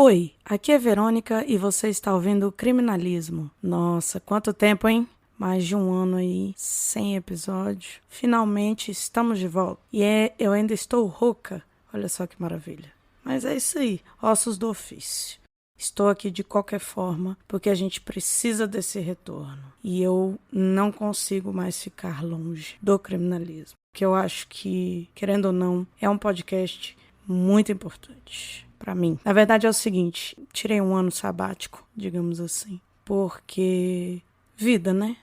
Oi, aqui é Verônica e você está ouvindo Criminalismo. Nossa, quanto tempo, hein? Mais de um ano aí, sem episódio. Finalmente estamos de volta. Eu ainda estou rouca. Olha só que maravilha. Mas é isso aí, ossos do ofício. Estou aqui de qualquer forma, porque a gente precisa desse retorno. E eu não consigo mais ficar longe do criminalismo. Que eu acho que, querendo ou não, é um podcast muito importante para mim. Na verdade é o seguinte, tirei um ano sabático, digamos assim, porque vida, né?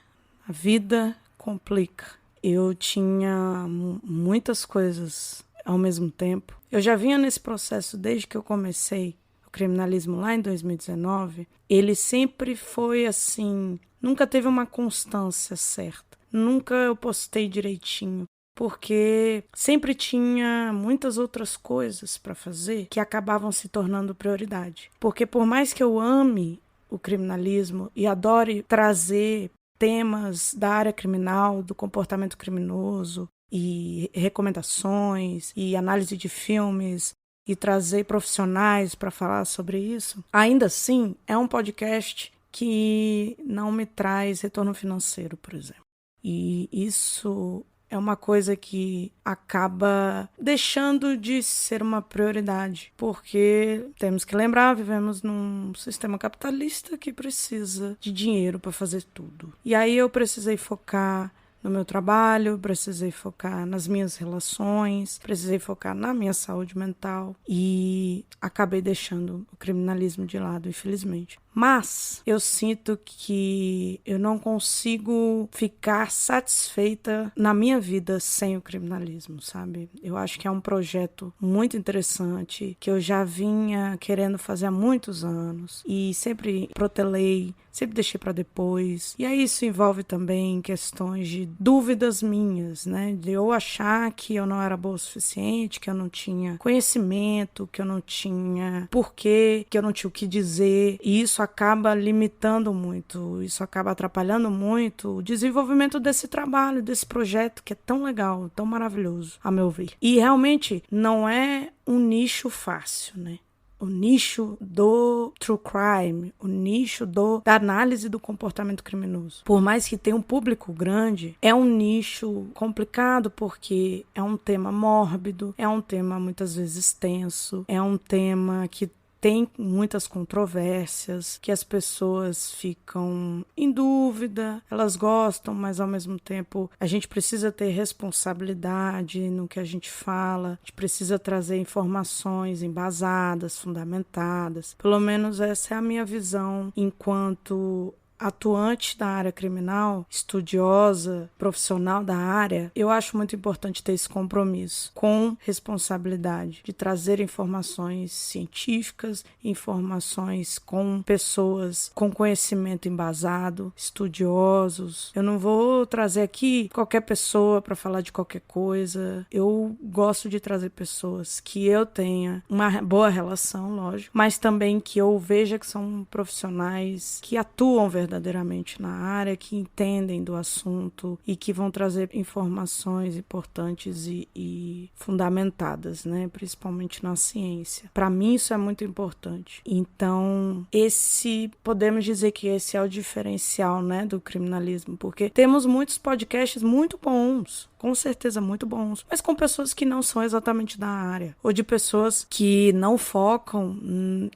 A vida complica. Eu tinha muitas coisas ao mesmo tempo. Eu já vinha nesse processo desde que eu comecei o criminalismo lá em 2019. Ele sempre foi assim, nunca teve uma constância certa. Nunca eu postei direitinho. Porque sempre tinha muitas outras coisas para fazer que acabavam se tornando prioridade. Porque por mais que eu ame o criminalismo e adore trazer temas da área criminal, do comportamento criminoso, e recomendações, e análise de filmes, e trazer profissionais para falar sobre isso, ainda assim é um podcast que não me traz retorno financeiro, por exemplo. E isso é uma coisa que acaba deixando de ser uma prioridade, porque temos que lembrar, vivemos num sistema capitalista que precisa de dinheiro para fazer tudo. E aí eu precisei focar no meu trabalho, precisei focar nas minhas relações, precisei focar na minha saúde mental e acabei deixando o criminalismo de lado, infelizmente. Mas eu sinto que eu não consigo ficar satisfeita na minha vida sem o criminalismo, sabe? Eu acho que é um projeto muito interessante, que eu já vinha querendo fazer há muitos anos e sempre protelei, sempre deixei para depois. E aí isso envolve também questões de dúvidas minhas, né? De eu achar que eu não era boa o suficiente, que eu não tinha conhecimento, que eu não tinha porquê, que eu não tinha o que dizer. E isso acaba limitando muito, isso acaba atrapalhando muito o desenvolvimento desse trabalho, desse projeto que é tão legal, tão maravilhoso, a meu ver. E realmente não é um nicho fácil, né? O nicho do true crime, o nicho da análise do comportamento criminoso. Por mais que tenha um público grande, é um nicho complicado porque é um tema mórbido, é um tema muitas vezes tenso, é um tema que tem muitas controvérsias, que as pessoas ficam em dúvida, elas gostam, mas ao mesmo tempo a gente precisa ter responsabilidade no que a gente fala, a gente precisa trazer informações embasadas, fundamentadas. Pelo menos essa é a minha visão enquanto atuante da área criminal, estudiosa, profissional da área. Eu acho muito importante ter esse compromisso com responsabilidade de trazer informações científicas, informações com pessoas com conhecimento embasado, estudiosos. Eu não vou trazer aqui qualquer pessoa para falar de qualquer coisa. Eu gosto de trazer pessoas que eu tenha uma boa relação, lógico, mas também que eu veja que são profissionais que atuam verdadeiramente na área, que entendem do assunto e que vão trazer informações importantes e fundamentadas, né? Principalmente na ciência. Para mim isso é muito importante. Então, podemos dizer que esse é o diferencial, né, do criminalismo, porque temos muitos podcasts muito bons, com certeza muito bons, mas com pessoas que não são exatamente da área, ou de pessoas que não focam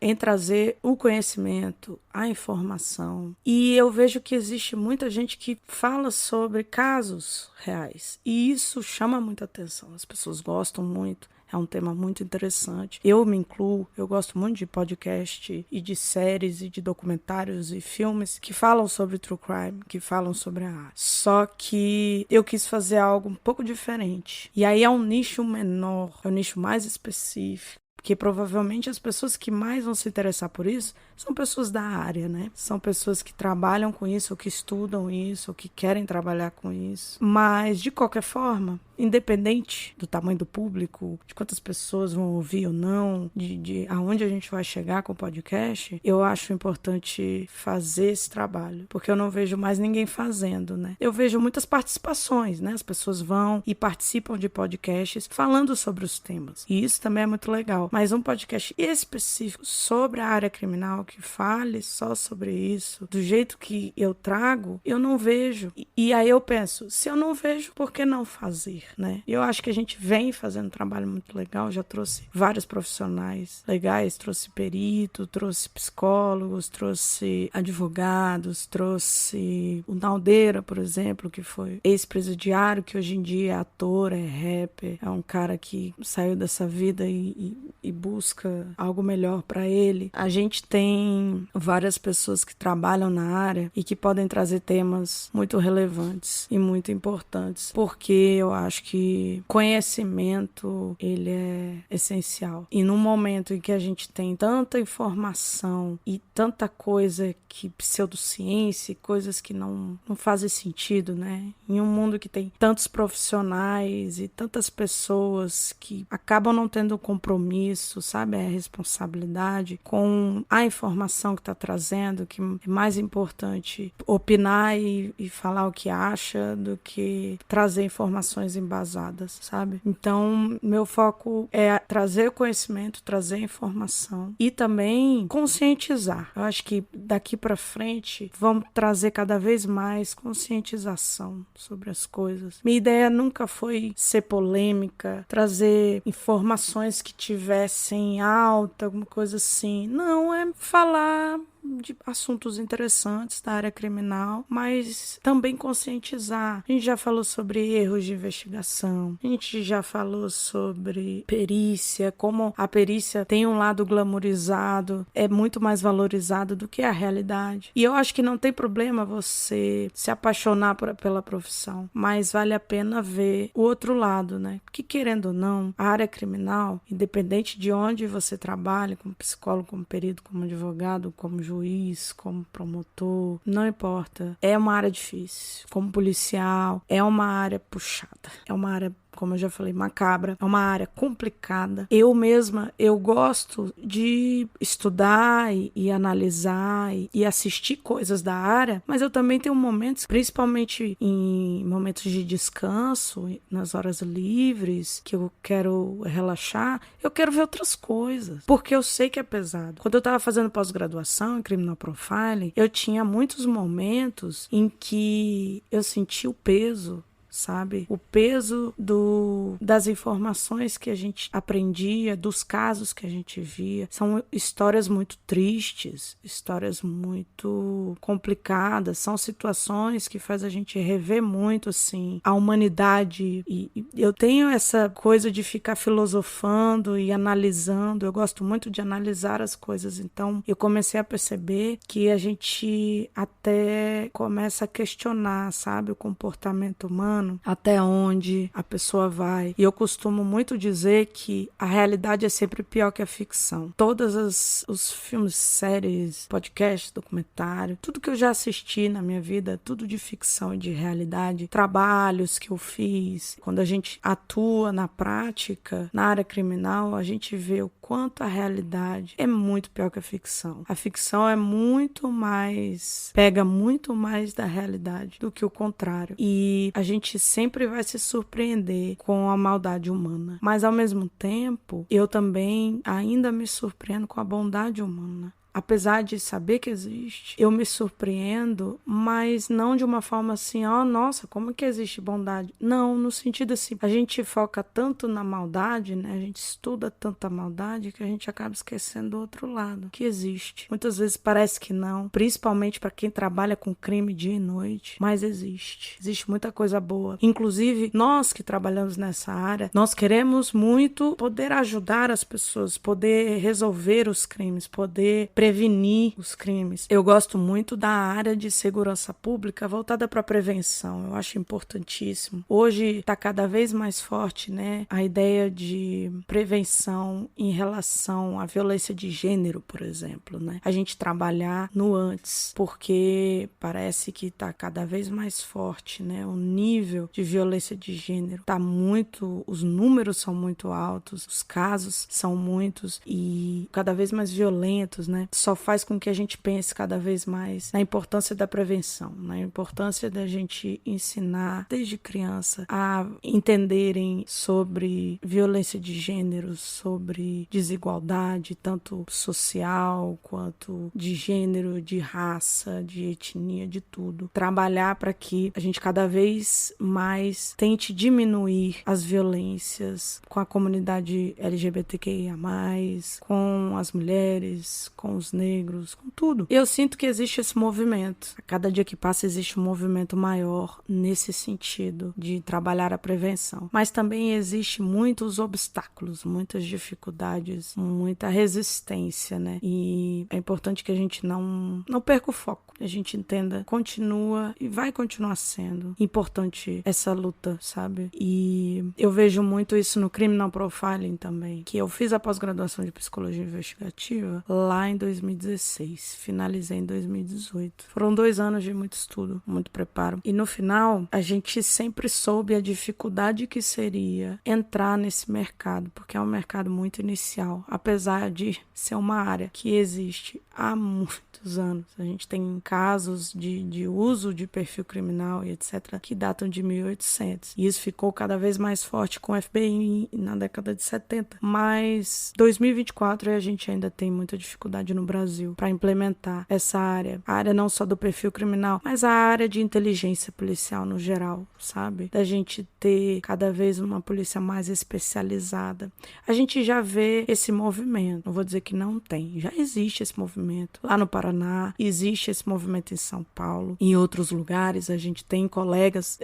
em trazer o conhecimento, a informação. E eu vejo que existe muita gente que fala sobre casos reais, e isso chama muita atenção, as pessoas gostam muito. É um tema muito interessante. Eu me incluo, eu gosto muito de podcast e de séries e de documentários e filmes que falam sobre true crime, que falam sobre a área. Só que eu quis fazer algo um pouco diferente. E aí é um nicho menor, é um nicho mais específico. Porque provavelmente as pessoas que mais vão se interessar por isso são pessoas da área, né? São pessoas que trabalham com isso, ou que estudam isso, ou que querem trabalhar com isso. Mas, de qualquer forma, independente do tamanho do público, de quantas pessoas vão ouvir ou não, de aonde a gente vai chegar com o podcast, eu acho importante fazer esse trabalho, porque eu não vejo mais ninguém fazendo, né? Eu vejo muitas participações, né? As pessoas vão e participam de podcasts falando sobre os temas, e isso também é muito legal, mas um podcast específico sobre a área criminal, que fale só sobre isso, do jeito que eu trago, eu não vejo. E aí eu penso, se eu não vejo, por que não fazer, né? Eu acho que a gente vem fazendo um trabalho muito legal, já trouxe vários profissionais legais, trouxe perito, trouxe psicólogos, trouxe advogados, trouxe o Naldeira, por exemplo, que foi ex-presidiário, que hoje em dia é ator, é rapper, é um cara que saiu dessa vida e busca algo melhor para ele. A gente tem várias pessoas que trabalham na área e que podem trazer temas muito relevantes e muito importantes, porque eu acho que conhecimento, ele é essencial. E no momento em que a gente tem tanta informação e tanta coisa que pseudociência, coisas que não fazem sentido, né? Em um mundo que tem tantos profissionais e tantas pessoas que acabam não tendo compromisso, sabe? A responsabilidade com a informação que está trazendo, que é mais importante opinar e falar o que acha do que trazer informações embasadas, sabe? Então, meu foco é trazer conhecimento, trazer informação e também conscientizar. Eu acho que daqui para frente vamos trazer cada vez mais conscientização sobre as coisas. Minha ideia nunca foi ser polêmica, trazer informações que tivessem alta, alguma coisa assim. Não, é falar de assuntos interessantes da área criminal, mas também conscientizar. A gente já falou sobre erros de investigação, a gente já falou sobre perícia, como a perícia tem um lado glamourizado, é muito mais valorizado do que a realidade. E eu acho que não tem problema você se apaixonar pela profissão, mas vale a pena ver o outro lado, né? Porque querendo ou não, a área criminal, independente de onde você trabalha, como psicólogo, como perito, como advogado, como juiz, como promotor, não importa. É uma área difícil. Como policial, é uma área puxada. É uma área, como eu já falei, macabra. É uma área complicada. Eu mesma, eu gosto de estudar e analisar e assistir coisas da área, mas eu também tenho momentos, principalmente em momentos de descanso, nas horas livres, que eu quero relaxar, eu quero ver outras coisas, porque eu sei que é pesado. Quando eu estava fazendo pós-graduação em Criminal Profiling, eu tinha muitos momentos em que eu senti o peso, sabe? O peso das informações que a gente aprendia, dos casos que a gente via. São histórias muito tristes, histórias muito complicadas, são situações que faz a gente rever muito, assim, a humanidade. E eu tenho essa coisa de ficar filosofando e analisando. Eu gosto muito de analisar as coisas, então eu comecei a perceber que a gente até começa a questionar, sabe, o comportamento humano, até onde a pessoa vai. E eu costumo muito dizer que a realidade é sempre pior que a ficção. Todos os filmes, séries, podcasts, documentário, tudo que eu já assisti na minha vida, tudo de ficção e de realidade, trabalhos que eu fiz. Quando a gente atua na prática, na área criminal, a gente vê o quanto a realidade é muito pior que a ficção. A ficção é muito mais, pega muito mais da realidade do que o contrário. E a gente sempre vai se surpreender com a maldade humana. Mas, ao mesmo tempo, eu também ainda me surpreendo com a bondade humana. Apesar de saber que existe, eu me surpreendo, mas não de uma forma assim, nossa, como que existe bondade? Não, no sentido assim, a gente foca tanto na maldade, né? A gente estuda tanta maldade que a gente acaba esquecendo do outro lado, que existe. Muitas vezes parece que não, principalmente para quem trabalha com crime dia e noite, mas existe. Existe muita coisa boa. Inclusive, nós que trabalhamos nessa área, nós queremos muito poder ajudar as pessoas, poder resolver os crimes, poder prevenir os crimes. Eu gosto muito da área de segurança pública voltada para prevenção. Eu acho importantíssimo. Hoje está cada vez mais forte, né, a ideia de prevenção em relação à violência de gênero, por exemplo, né? A gente trabalhar no antes, porque parece que está cada vez mais forte, né? O nível de violência de gênero está muito, os números são muito altos, os casos são muitos e cada vez mais violentos, né? Só faz com que a gente pense cada vez mais na importância da prevenção, na importância da gente ensinar desde criança a entenderem sobre violência de gênero, sobre desigualdade, tanto social quanto de gênero, de raça, de etnia, de tudo. Trabalhar para que a gente cada vez mais tente diminuir as violências com a comunidade LGBTQIA+, com as mulheres, com os negros, com tudo. Eu sinto que existe esse movimento. A cada dia que passa existe um movimento maior nesse sentido de trabalhar a prevenção. Mas também existe muitos obstáculos, muitas dificuldades, muita resistência, né? E é importante que a gente não perca o foco. A gente entenda, continua e vai continuar sendo importante essa luta, sabe? E eu vejo muito isso no Criminal Profiling também, que eu fiz a pós-graduação de Psicologia Investigativa lá em 2016, finalizei em 2018. Foram 2 anos de muito estudo, muito preparo. E no final, a gente sempre soube a dificuldade que seria entrar nesse mercado, porque é um mercado muito inicial, apesar de ser uma área que existe há muitos anos. A gente tem casos de uso de perfil criminal e etc. que datam de 1800. E isso ficou cada vez mais forte com o FBI na década de 70. Mas 2024 a gente ainda tem muita dificuldade no Brasil para implementar essa área. A área não só do perfil criminal, mas a área de inteligência policial no geral, sabe? Da gente ter cada vez uma polícia mais especializada. A gente já vê esse movimento. Não vou dizer que não tem. Já existe esse movimento. Lá no Paraná, existe esse movimento em São Paulo. Em outros lugares, a gente tem colegas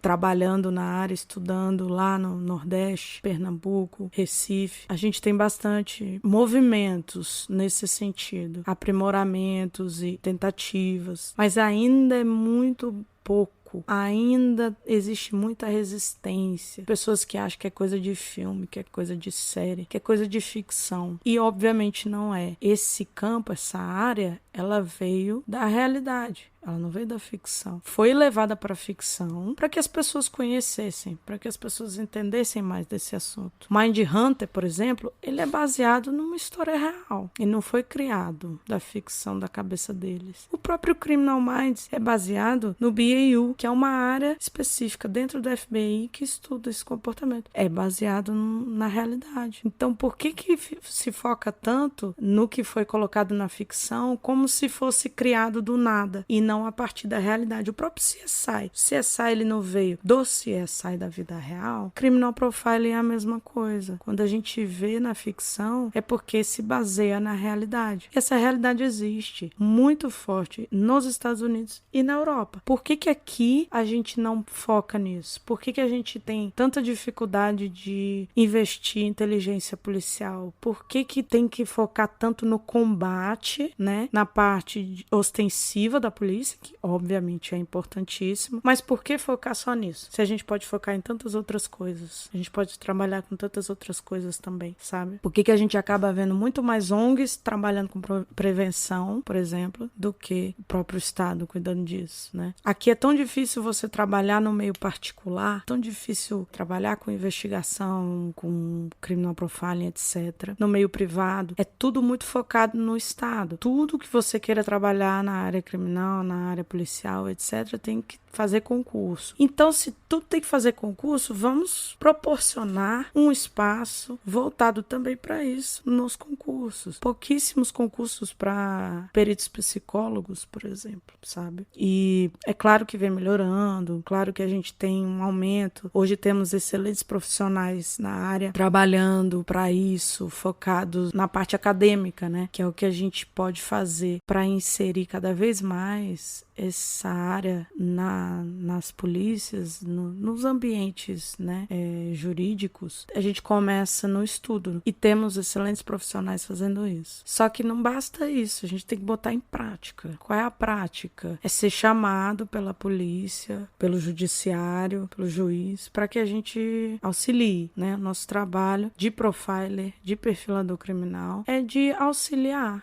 trabalhando na área, estudando lá no Nordeste, Pernambuco, Recife. A gente tem bastante movimentos nesse sentido. Aprimoramentos e tentativas. Mas ainda é muito pouco. Ainda existe muita resistência. Pessoas que acham que é coisa de filme, que é coisa de série, que é coisa de ficção. E obviamente não é. Esse campo, essa área, ela veio da realidade. Ela não veio da ficção. Foi levada para a ficção para que as pessoas conhecessem, para que as pessoas entendessem mais desse assunto. Mindhunter, por exemplo, ele é baseado numa história real. Ele não foi criado da ficção da cabeça deles. O próprio Criminal Minds é baseado no BAU, que é uma área específica dentro do FBI que estuda esse comportamento. É baseado na realidade. Então, por que se foca tanto no que foi colocado na ficção como se fosse criado do nada e não a partir da realidade? O próprio CSI. O CSI ele não veio do CSI da vida real. Criminal Profiling é a mesma coisa. Quando a gente vê na ficção, é porque se baseia na realidade. E essa realidade existe muito forte nos Estados Unidos e na Europa. Por que aqui a gente não foca nisso? Por que a gente tem tanta dificuldade de investir em inteligência policial? Por que tem que focar tanto no combate, né? Na parte ostensiva da polícia, que obviamente é importantíssimo, mas por que focar só nisso? Se a gente pode focar em tantas outras coisas, a gente pode trabalhar com tantas outras coisas também, sabe? Por que a gente acaba vendo muito mais ONGs trabalhando com prevenção, por exemplo, do que o próprio Estado cuidando disso, né? Aqui é tão difícil você trabalhar no meio particular, tão difícil trabalhar com investigação, com criminal profiling, etc. No meio privado, é tudo muito focado no Estado. Tudo que você queira trabalhar na área criminal, na área policial, etc., tem que fazer concurso. Então, se tudo tem que fazer concurso, vamos proporcionar um espaço voltado também para isso nos concursos. Pouquíssimos concursos para peritos psicólogos, por exemplo, sabe? E é claro que vem melhorando, claro que a gente tem um aumento. Hoje temos excelentes profissionais na área trabalhando para isso, focados na parte acadêmica, né? Que é o que a gente pode fazer para inserir cada vez mais essa área nas polícias, nos ambientes, né, jurídicos, a gente começa no estudo e temos excelentes profissionais fazendo isso. Só que não basta isso, a gente tem que botar em prática. Qual é a prática? É ser chamado pela polícia, pelo judiciário, pelo juiz, para que a gente auxilie, né? Nosso trabalho de profiler, de perfilador criminal, é de auxiliar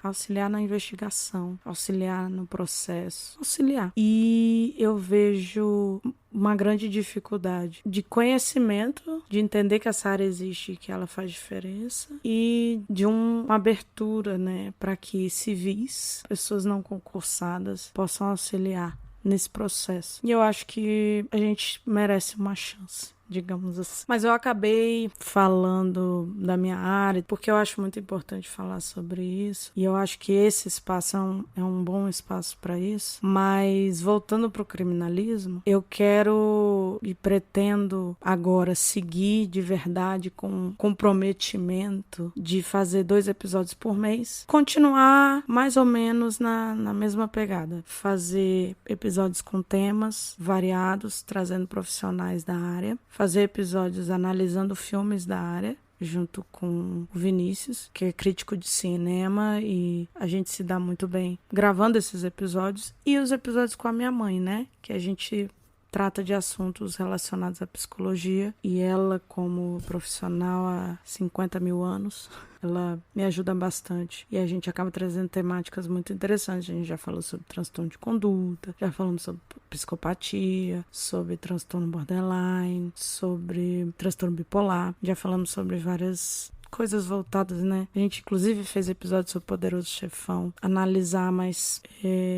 na investigação, auxiliar no processo, auxiliar. E eu vejo uma grande dificuldade de conhecimento, de entender que essa área existe e que ela faz diferença, e de uma abertura, né, para que civis, pessoas não concursadas, possam auxiliar nesse processo. E eu acho que a gente merece uma chance, digamos assim. Mas eu acabei falando da minha área, porque eu acho muito importante falar sobre isso, e eu acho que esse espaço é um bom espaço para isso. Mas voltando para o criminalismo, eu quero e pretendo agora seguir de verdade com comprometimento de fazer 2 episódios por mês, continuar mais ou menos na mesma pegada, fazer episódios com temas variados, trazendo profissionais da área, fazer episódios analisando filmes da área, junto com o Vinícius, que é crítico de cinema, e a gente se dá muito bem gravando esses episódios, e os episódios com a minha mãe, né, que a gente trata de assuntos relacionados à psicologia, e ela, como profissional há 50 mil anos, ela me ajuda bastante, e a gente acaba trazendo temáticas muito interessantes. A gente já falou sobre transtorno de conduta, já falamos sobre psicopatia, sobre transtorno borderline, sobre transtorno bipolar, já falamos sobre várias coisas voltadas, né? A gente, inclusive, fez episódios sobre Poderoso Chefão, analisar mais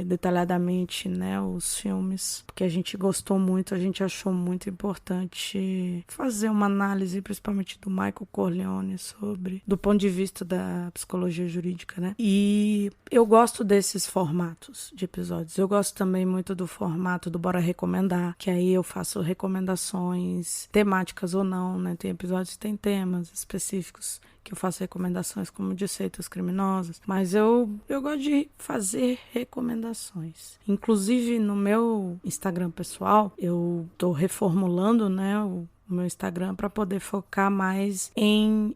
detalhadamente, né, os filmes, porque a gente gostou muito, a gente achou muito importante fazer uma análise, principalmente do Michael Corleone, do ponto de vista da psicologia jurídica, né? E eu gosto desses formatos de episódios. Eu gosto também muito do formato do Bora Recomendar, que aí eu faço recomendações temáticas ou não, né? Tem episódios que tem temas específicos que eu faço recomendações, como de seitas criminosas, mas eu gosto de fazer recomendações. Inclusive, no meu Instagram pessoal, eu tô reformulando, né, o meu Instagram para poder focar mais em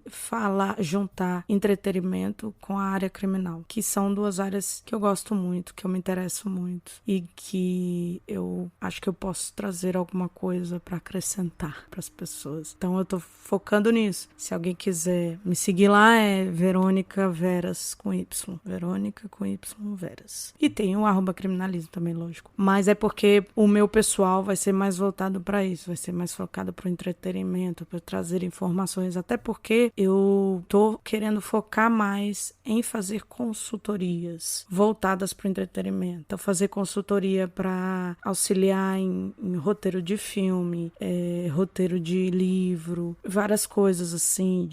juntar entretenimento com a área criminal, que são 2 áreas que eu gosto muito, que eu me interesso muito e que eu acho que eu posso trazer alguma coisa para acrescentar para as pessoas. Então eu tô focando nisso. Se alguém quiser me seguir lá, é Verônica Veras com Y. Verônica com Y Veras. E tem o @criminalismo também, lógico. Mas é porque o meu pessoal vai ser mais voltado para isso, vai ser mais focado para entretenimento, para trazer informações, até porque eu tô querendo focar mais em fazer consultorias voltadas para o entretenimento. Então, fazer consultoria para auxiliar em roteiro de filme, roteiro de livro, várias coisas assim,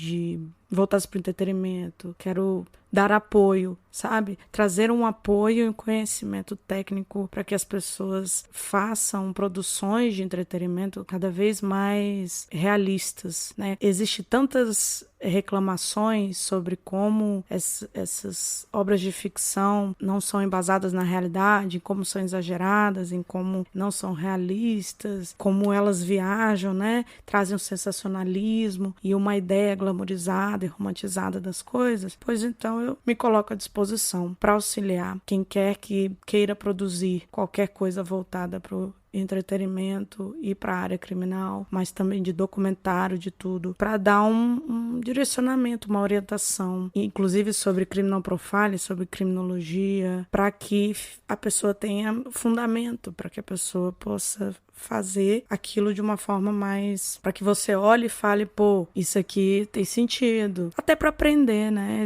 voltadas para o entretenimento. Quero dar apoio, sabe? Trazer um apoio e um conhecimento técnico para que as pessoas façam produções de entretenimento cada vez mais realistas, né? Existem tantas reclamações sobre como essas obras de ficção não são embasadas na realidade, como são exageradas, em como não são realistas, como elas viajam, né? Trazem um sensacionalismo e uma ideia glamorizada e romantizada das coisas. Pois então eu me coloco à disposição para auxiliar quem quer que queira produzir qualquer coisa voltada para o entretenimento e para a área criminal, mas também de documentário, de tudo, para dar um direcionamento, uma orientação, inclusive sobre criminal profiling, sobre criminologia, para que a pessoa tenha fundamento, para que a pessoa possa fazer aquilo de uma forma mais, para que você olhe e fale, pô, isso aqui tem sentido. Até para aprender, né?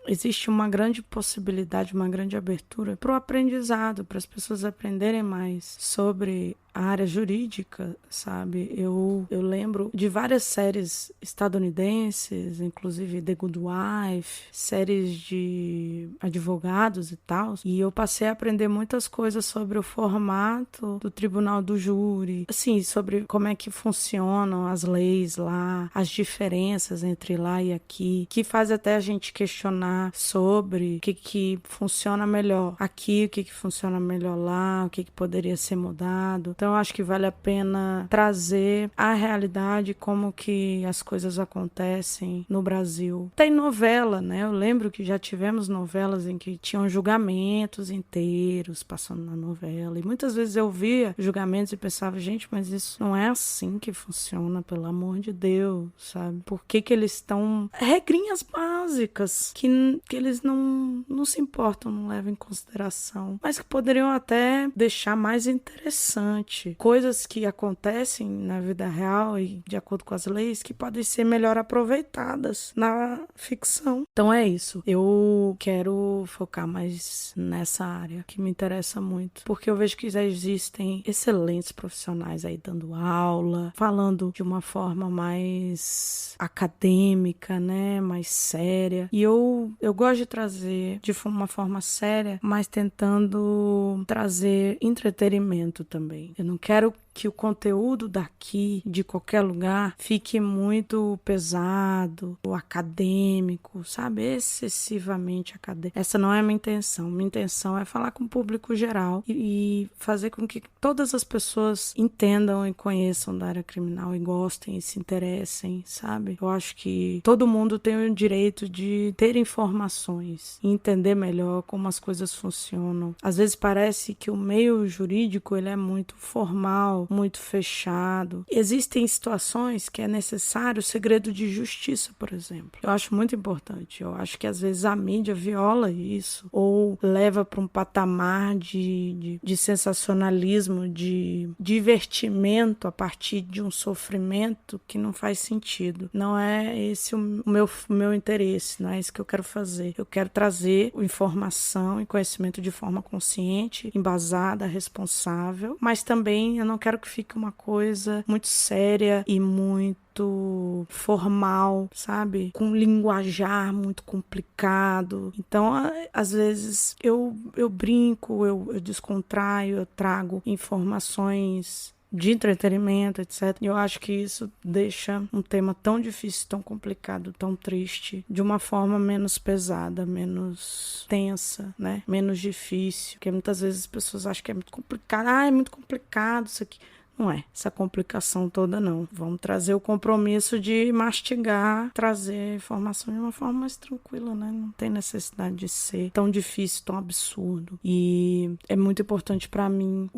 Existe uma grande possibilidade, uma grande abertura para o aprendizado, para as pessoas aprenderem mais sobre a área jurídica, sabe? Eu lembro de várias séries estadunidenses, inclusive The Good Wife, séries de advogados e tal, e eu passei a aprender muitas coisas sobre o formato do tribunal do júri, assim, sobre como é que funcionam as leis lá, as diferenças entre lá e aqui, que faz até a gente questionar sobre o que funciona melhor aqui, o que funciona melhor lá, o que poderia ser mudado. Então, eu acho que vale a pena trazer a realidade, como que as coisas acontecem no Brasil. Tem novela, né? Eu lembro que já tivemos novelas em que tinham julgamentos inteiros passando na novela, e muitas vezes eu via julgamentos e pensava, gente, mas isso não é assim que funciona, pelo amor de Deus, sabe? Por que eles estão... regrinhas básicas que eles não se importam, não levam em consideração, mas que poderiam até deixar mais interessante. Coisas que acontecem na vida real e de acordo com as leis que podem ser melhor aproveitadas na ficção. Então é isso. Eu quero focar mais nessa área que me interessa muito, porque eu vejo que já existem excelentes profissionais aí dando aula, falando de uma forma mais acadêmica, né, mais séria. E eu gosto de trazer de uma forma séria, mas tentando trazer entretenimento também. Eu não quero que o conteúdo daqui, de qualquer lugar, fique muito pesado, ou acadêmico, sabe? Excessivamente acadêmico. Essa não é a minha intenção. Minha intenção é falar com o público geral e fazer com que todas as pessoas entendam e conheçam da área criminal e gostem e se interessem, sabe? Eu acho que todo mundo tem o direito de ter informações e entender melhor como as coisas funcionam. Às vezes parece que o meio jurídico ele é muito formal, muito fechado. Existem situações que é necessário o segredo de justiça, por exemplo. Eu acho muito importante. Eu acho que às vezes a mídia viola isso ou leva para um patamar de sensacionalismo, de divertimento a partir de um sofrimento que não faz sentido. Não é esse o meu interesse, não é isso que eu quero fazer. Eu quero trazer informação e conhecimento de forma consciente, embasada, responsável, mas também eu não quero que fique uma coisa muito séria e muito formal, sabe? Com linguajar muito complicado. Então, às vezes, eu brinco, eu descontraio, eu trago informações de entretenimento, etc. E eu acho que isso deixa um tema tão difícil, tão complicado, tão triste, de uma forma menos pesada, menos tensa, né? Menos difícil. Porque muitas vezes as pessoas acham que é muito complicado. É muito complicado isso aqui. Não é essa complicação toda, não. Vamos trazer o compromisso de mastigar, trazer informação de uma forma mais tranquila, né? Não tem necessidade de ser tão difícil, tão absurdo. E é muito importante para mim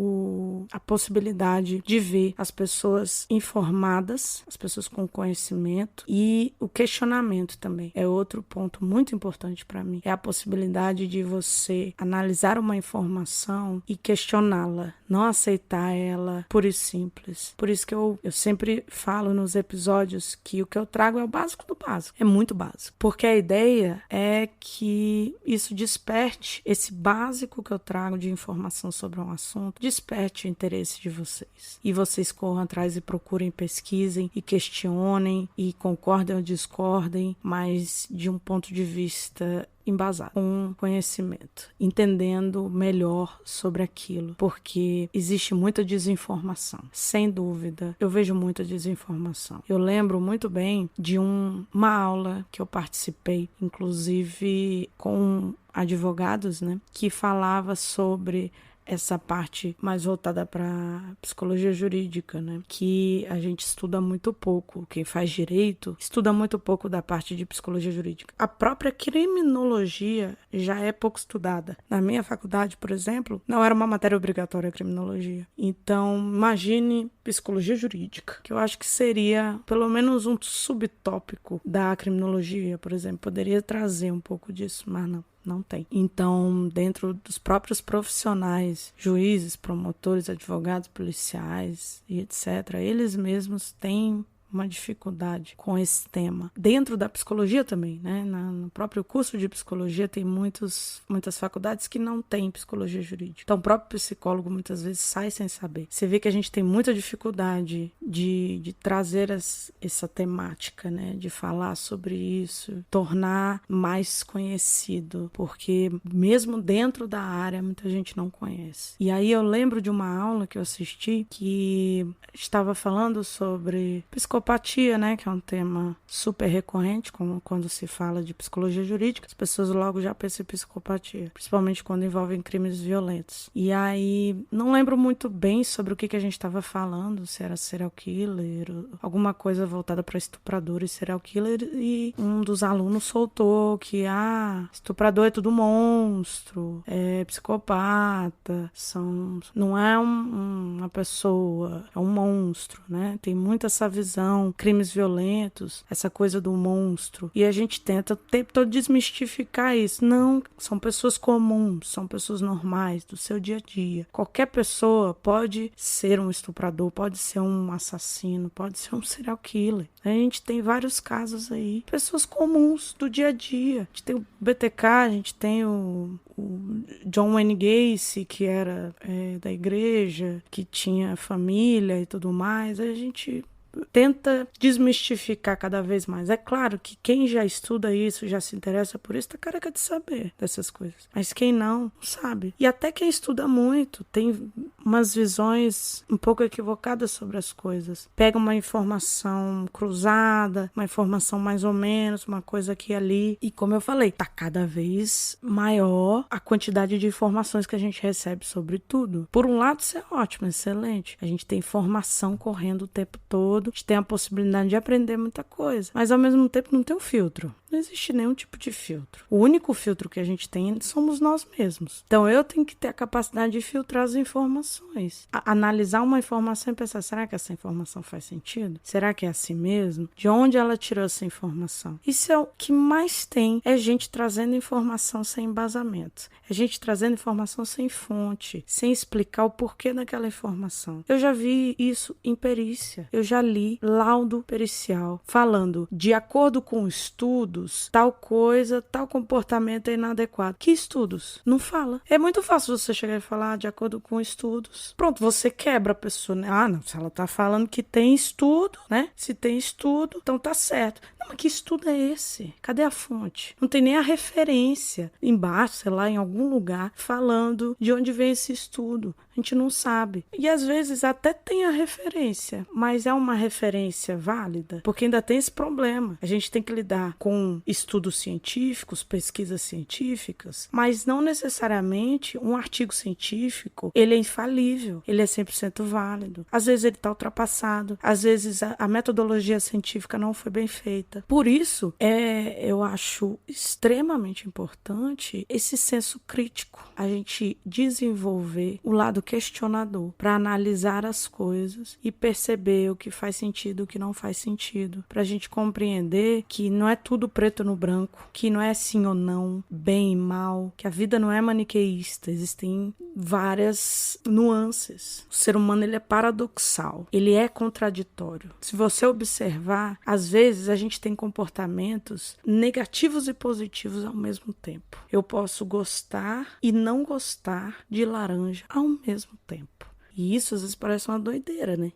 a possibilidade de ver as pessoas informadas, as pessoas com conhecimento, e o questionamento também. É outro ponto muito importante para mim. É a possibilidade de você analisar uma informação e questioná-la, não aceitar ela por isso simples. Por isso que eu sempre falo nos episódios que o que eu trago é o básico do básico. É muito básico. Porque a ideia é que isso desperte, esse básico que eu trago de informação sobre um assunto, desperte o interesse de vocês. E vocês corram atrás e procurem, pesquisem e questionem e concordem ou discordem, mas de um ponto de vista embasado, com conhecimento, entendendo melhor sobre aquilo, porque existe muita desinformação, sem dúvida. Eu vejo muita desinformação. Eu lembro muito bem de uma aula que eu participei, inclusive com advogados, né, que falava sobre essa parte mais voltada para psicologia jurídica, né? Que a gente estuda muito pouco. Quem faz direito estuda muito pouco da parte de psicologia jurídica. A própria criminologia já é pouco estudada. Na minha faculdade, por exemplo, não era uma matéria obrigatória a criminologia. Então, imagine psicologia jurídica, que eu acho que seria pelo menos um subtópico da criminologia, por exemplo. Poderia trazer um pouco disso, mas não tem. Então, dentro dos próprios profissionais, juízes, promotores, advogados, policiais e etc., eles mesmos têm uma dificuldade com esse tema. Dentro da psicologia também, né? No próprio curso de psicologia tem muitas faculdades que não têm psicologia jurídica. Então o próprio psicólogo muitas vezes sai sem saber. Você vê que a gente tem muita dificuldade de trazer essa temática, né? De falar sobre isso, tornar mais conhecido, porque mesmo dentro da área muita gente não conhece. E aí eu lembro de uma aula que eu assisti que estava falando sobre psicopatia, né? Que é um tema super recorrente quando se fala de psicologia jurídica. As pessoas logo já pensam em psicopatia, principalmente quando envolvem crimes violentos. E aí não lembro muito bem sobre o que a gente estava falando, se era serial killer, alguma coisa voltada para estuprador e serial killer, e um dos alunos soltou que estuprador é tudo monstro, é psicopata, não é uma pessoa, é um monstro, né? Tem muito essa visão, crimes violentos, essa coisa do monstro, e a gente tenta o tempo todo desmistificar isso. Não, são pessoas comuns, são pessoas normais do seu dia a dia. Qualquer pessoa pode ser um estuprador, pode ser um assassino, pode ser um serial killer. A gente tem vários casos aí, pessoas comuns do dia a dia. A gente tem o BTK, a gente tem o John Wayne Gacy, que era da igreja, que tinha família e tudo mais. A gente tenta desmistificar cada vez mais. É claro que quem já estuda isso, já se interessa por isso, tá careca de saber dessas coisas. Mas quem não sabe. E até quem estuda muito tem umas visões um pouco equivocadas sobre as coisas. Pega uma informação cruzada, uma informação mais ou menos, uma coisa aqui e ali. E como eu falei, tá cada vez maior a quantidade de informações que a gente recebe sobre tudo. Por um lado, isso é ótimo, excelente. A gente tem informação correndo o tempo todo. A gente tem a possibilidade de aprender muita coisa, mas ao mesmo tempo não tem um filtro. Não existe nenhum tipo de filtro. O único filtro que a gente tem somos nós mesmos. Então eu tenho que ter a capacidade de filtrar as informações. Analisar uma informação e pensar, será que essa informação faz sentido? Será que é assim mesmo? De onde ela tirou essa informação? Isso é o que mais tem, é gente trazendo informação sem embasamento. É gente trazendo informação sem fonte, sem explicar o porquê daquela informação. Eu já vi isso em perícia. Eu já li laudo pericial falando, de acordo com estudos, tal coisa, tal comportamento é inadequado. Que estudos? Não fala. É muito fácil você chegar e falar de acordo com estudos. Pronto, você quebra a pessoa, né? Não, se ela tá falando que tem estudo, né? Se tem estudo, então tá certo. Não, mas que estudo é esse? Cadê a fonte? Não tem nem a referência embaixo, sei lá, em algum lugar, falando de onde vem esse estudo. A gente não sabe. E às vezes até tem a referência, mas é uma referência válida? Porque ainda tem esse problema. A gente tem que lidar com estudos científicos, pesquisas científicas, mas não necessariamente um artigo científico, ele é infalível, ele é 100% válido. Às vezes ele está ultrapassado, às vezes a metodologia científica não foi bem feita. Por isso, eu acho extremamente importante esse senso crítico, a gente desenvolver o lado questionador para analisar as coisas e perceber o que faz sentido e o que não faz sentido, para a gente compreender que não é tudo preto no branco, que não é sim ou não, bem e mal, que a vida não é maniqueísta, existem várias nuances. O ser humano, ele é paradoxal, ele é contraditório. Se você observar, às vezes a gente tem comportamentos negativos e positivos ao mesmo tempo. Eu posso gostar e não gostar de laranja ao mesmo tempo. E isso às vezes parece uma doideira, né?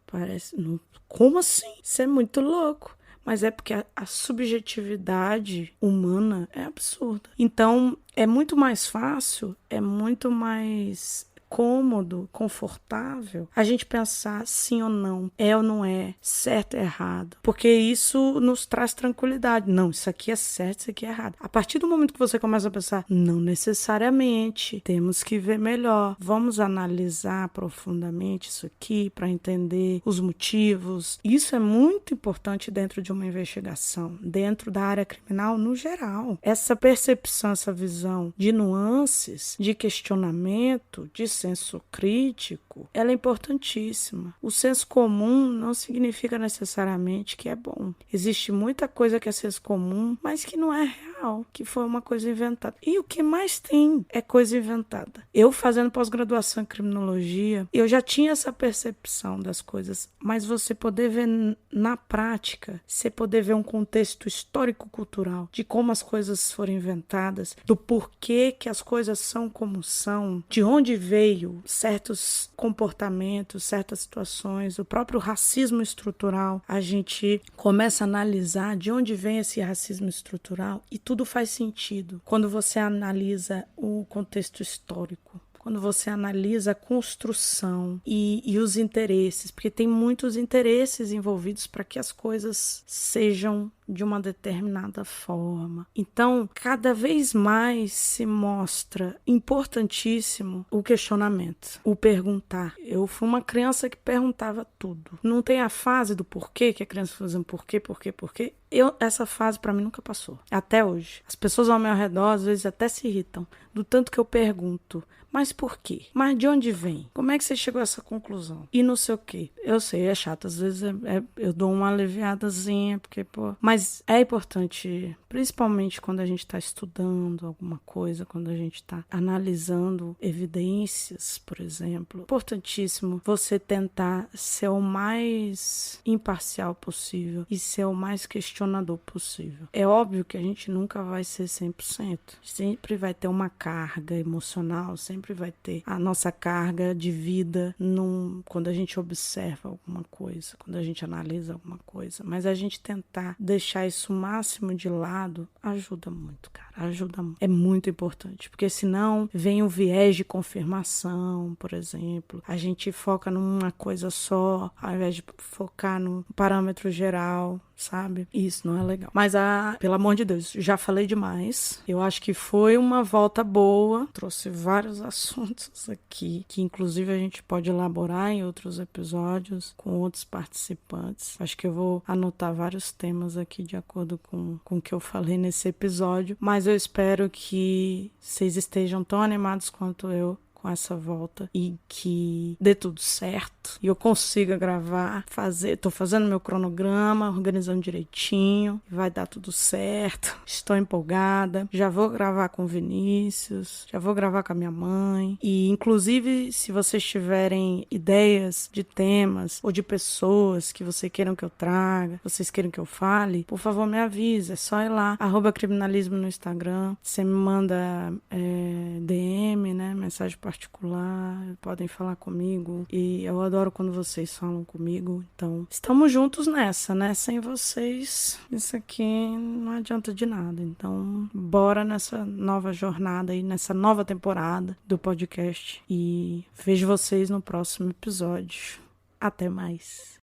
Como assim? Isso é muito louco. Mas é porque a subjetividade humana é absurda. Então, é muito mais fácil, é muito mais cômodo, confortável, a gente pensar sim ou não, é ou não é, certo ou errado, porque isso nos traz tranquilidade. Não, isso aqui é certo, isso aqui é errado. A partir do momento que você começa a pensar, não necessariamente, temos que ver melhor, vamos analisar profundamente isso aqui para entender os motivos. Isso é muito importante dentro de uma investigação, dentro da área criminal no geral. Essa percepção, essa visão de nuances, de questionamento, de senso crítico, ela é importantíssima. O senso comum não significa necessariamente que é bom. Existe muita coisa que é senso comum, mas que não é real. real, que foi uma coisa inventada. E o que mais tem é coisa inventada. Eu fazendo pós-graduação em criminologia, eu já tinha essa percepção das coisas, mas você poder ver na prática, você poder ver um contexto histórico-cultural de como as coisas foram inventadas, do porquê que as coisas são como são, de onde veio certos comportamentos, certas situações, o próprio racismo estrutural, a gente começa a analisar de onde vem esse racismo estrutural e tudo faz sentido quando você analisa o contexto histórico. Quando você analisa a construção e os interesses, porque tem muitos interesses envolvidos para que as coisas sejam de uma determinada forma. Então, cada vez mais se mostra importantíssimo o questionamento, o perguntar. Eu fui uma criança que perguntava tudo. Não tem a fase do porquê, que a criança fazendo porquê. Essa fase para mim nunca passou. Até hoje. As pessoas ao meu redor às vezes até se irritam do tanto que eu pergunto. Mas por quê? Mas de onde vem? Como é que você chegou a essa conclusão? E não sei o quê. Eu sei, é chato. Às vezes eu dou uma aliviadazinha, porque, mas é importante, principalmente quando a gente está estudando alguma coisa, quando a gente está analisando evidências, por exemplo. Importantíssimo você tentar ser o mais imparcial possível e ser o mais questionador possível. É óbvio que a gente nunca vai ser 100%. Sempre vai ter uma carga emocional, sempre vai ter a nossa carga de vida quando a gente observa alguma coisa, quando a gente analisa alguma coisa. Mas a gente tentar deixar isso o máximo de lado ajuda muito, cara. Ajuda muito. É muito importante, porque senão vem o viés de confirmação, por exemplo. A gente foca numa coisa só, ao invés de focar no parâmetro geral, sabe? Isso não é legal. Mas, pelo amor de Deus, já falei demais. Eu acho que foi uma volta boa. Trouxe vários assuntos aqui, que inclusive a gente pode elaborar em outros episódios com outros participantes. Acho que eu vou anotar vários temas aqui de acordo com o que eu falei nesse episódio. Mas eu espero que vocês estejam tão animados quanto eu com essa volta e que dê tudo certo e eu consiga gravar, tô fazendo meu cronograma, organizando direitinho, vai dar tudo certo. Estou empolgada, já vou gravar com o Vinícius, já vou gravar com a minha mãe e inclusive se vocês tiverem ideias de temas ou de pessoas que vocês queiram que eu traga, vocês queiram que eu fale, por favor me avisa, é só ir lá, @criminalismo no Instagram, você me manda DM, né, mensagem particular, podem falar comigo e eu adoro quando vocês falam comigo, então estamos juntos nessa, né? Sem vocês isso aqui não adianta de nada, então bora nessa nova jornada aí, nessa nova temporada do podcast e vejo vocês no próximo episódio. Até mais.